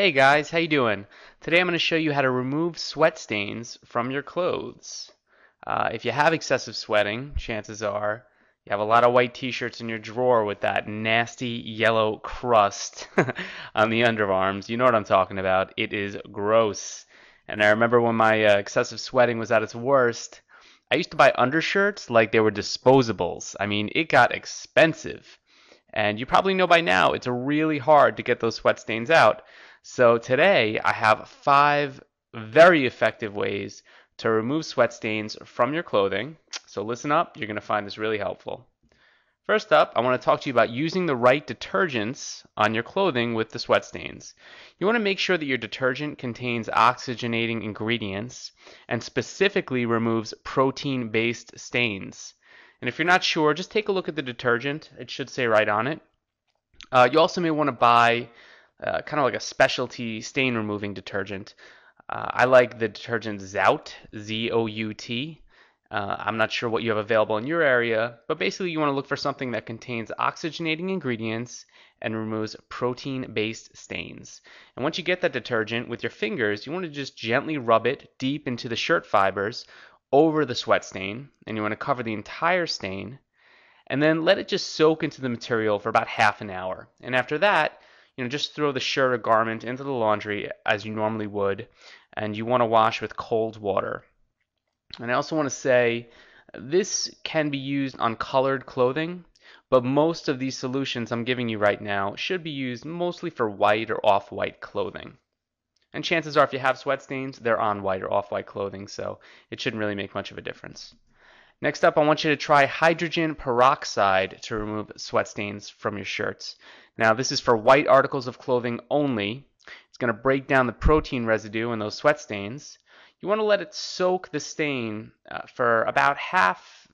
Hey guys, how you doing? Today I'm going to show you how to remove sweat stains from your clothes. If you have excessive sweating, chances are you have a lot of white t-shirts in your drawer with that nasty yellow crust on the underarms. You know what I'm talking about. It is gross. And I remember when my excessive sweating was at its worst, I used to buy undershirts like they were disposables. I mean, it got expensive. And you probably know by now it's really hard to get those sweat stains out. So today I have 5 very effective ways to remove sweat stains from your clothing. So listen up, you're going to find this really helpful. First up, I want to talk to you about using the right detergents on your clothing with the sweat stains. You want to make sure that your detergent contains oxygenating ingredients and specifically removes protein-based stains. And if you're not sure, just take a look at the detergent. It should say right on it. You also may want to buy kind of like a specialty stain removing detergent. I like the detergent Zout, Z-O-U-T. I'm not sure what you have available in your area, but basically you want to look for something that contains oxygenating ingredients and removes protein-based stains. And once you get that detergent with your fingers, you want to just gently rub it deep into the shirt fibers over the sweat stain, and you want to cover the entire stain, and then let it just soak into the material for about half an hour. And after that, just throw the shirt or garment into the laundry as you normally would, and you want to wash with cold water. And I also want to say this can be used on colored clothing, but most of these solutions I'm giving you right now should be used mostly for white or off-white clothing. And chances are if you have sweat stains, they're on white or off-white clothing, so it shouldn't really make much of a difference. Next up, I want you to try hydrogen peroxide to remove sweat stains from your shirts. Now, this is for white articles of clothing only. It's going to break down the protein residue in those sweat stains. You want to let it soak the stain for about half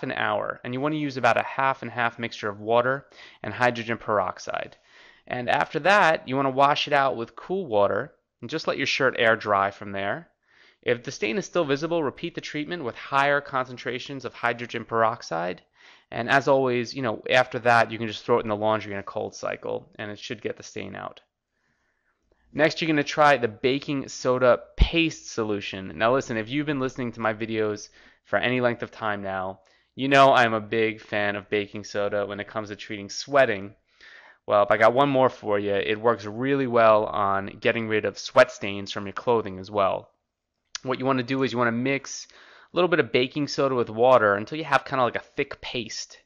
an hour, and you want to use about a half and half mixture of water and hydrogen peroxide. And after that, you want to wash it out with cool water and just let your shirt air dry from there. If the stain is still visible, repeat the treatment with higher concentrations of hydrogen peroxide. And as always, after that, you can just throw it in the laundry in a cold cycle, and it should get the stain out. Next, you're going to try the baking soda paste solution. Now listen, if you've been listening to my videos for any length of time now, you know I'm a big fan of baking soda when it comes to treating sweating. Well, if I got one more for you, it works really well on getting rid of sweat stains from your clothing as well. What you want to do is you want to mix a little bit of baking soda with water until you have kind of like a thick paste.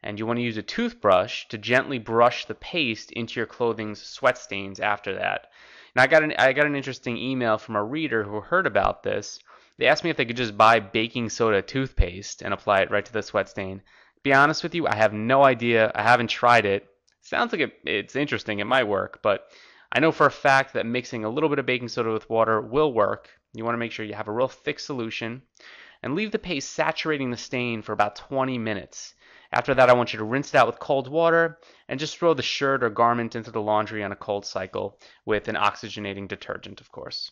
And you want to use a toothbrush to gently brush the paste into your clothing's sweat stains after that. Now I got an interesting email from a reader who heard about this. They asked me if they could just buy baking soda toothpaste and apply it right to the sweat stain. To be honest with you, I have no idea. I haven't tried it. Sounds like it's interesting. It might work, but I know for a fact that mixing a little bit of baking soda with water will work. You want to make sure you have a real thick solution and leave the paste saturating the stain for about 20 minutes. After that, I want you to rinse it out with cold water and just throw the shirt or garment into the laundry on a cold cycle with an oxygenating detergent, of course.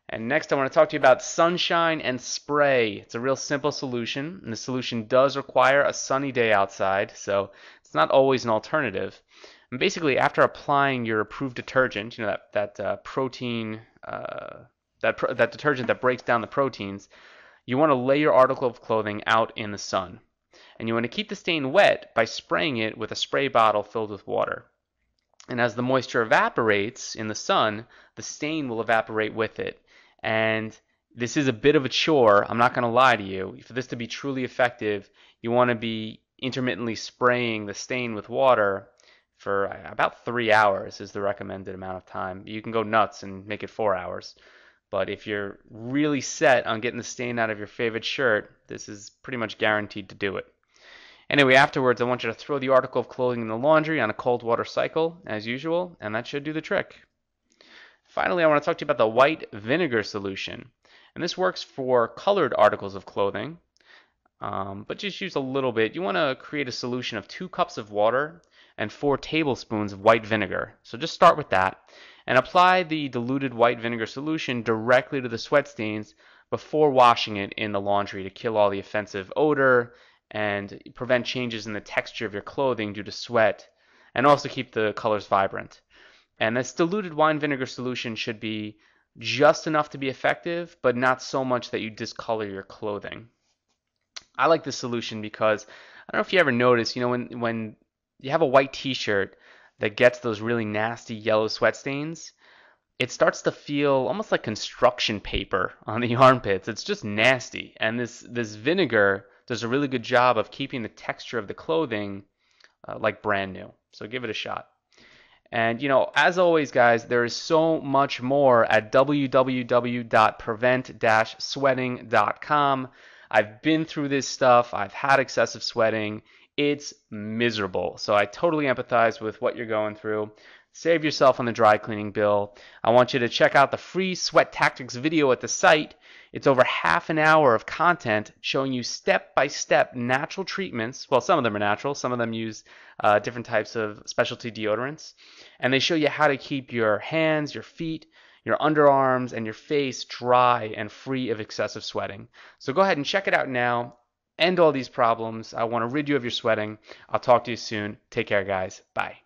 And next, I want to talk to you about sunshine and spray. It's a real simple solution, and the solution does require a sunny day outside, so it's not always an alternative. And basically, after applying your approved detergent, that protein, that detergent that breaks down the proteins, you want to lay your article of clothing out in the sun. And you want to keep the stain wet by spraying it with a spray bottle filled with water. And as the moisture evaporates in the sun, the stain will evaporate with it. And this is a bit of a chore, I'm not going to lie to you. For this to be truly effective, you want to be intermittently spraying the stain with water for about 3 hours is the recommended amount of time. You can go nuts and make it 4 hours. But if you're really set on getting the stain out of your favorite shirt, this is pretty much guaranteed to do it. Anyway, afterwards, I want you to throw the article of clothing in the laundry on a cold water cycle, as usual, and that should do the trick. Finally, I want to talk to you about the white vinegar solution. And this works for colored articles of clothing, but just use a little bit. You want to create a solution of 2 cups of water and 4 tablespoons of white vinegar. So just start with that and apply the diluted white vinegar solution directly to the sweat stains before washing it in the laundry to kill all the offensive odor and prevent changes in the texture of your clothing due to sweat, and also keep the colors vibrant. And this diluted wine vinegar solution should be just enough to be effective, but not so much that you discolor your clothing. I like this solution because I don't know if you ever notice, when you have a white t-shirt that gets those really nasty yellow sweat stains, it starts to feel almost like construction paper on the armpits. It's just nasty. And this vinegar does a really good job of keeping the texture of the clothing like brand new. So give it a shot. And as always, guys, there is so much more at www.prevent-sweating.com. I've been through this stuff. I've had excessive sweating. It's miserable. So I totally empathize with what you're going through. Save yourself on the dry cleaning bill. I want you to check out the free sweat tactics video at the site. It's over half an hour of content showing you step-by-step natural treatments. Well, some of them are natural. Some of them use different types of specialty deodorants. And they show you how to keep your hands, your feet, your underarms, and your face dry and free of excessive sweating. So go ahead and check it out now. End all these problems. I want to rid you of your sweating. I'll talk to you soon. Take care, guys. Bye.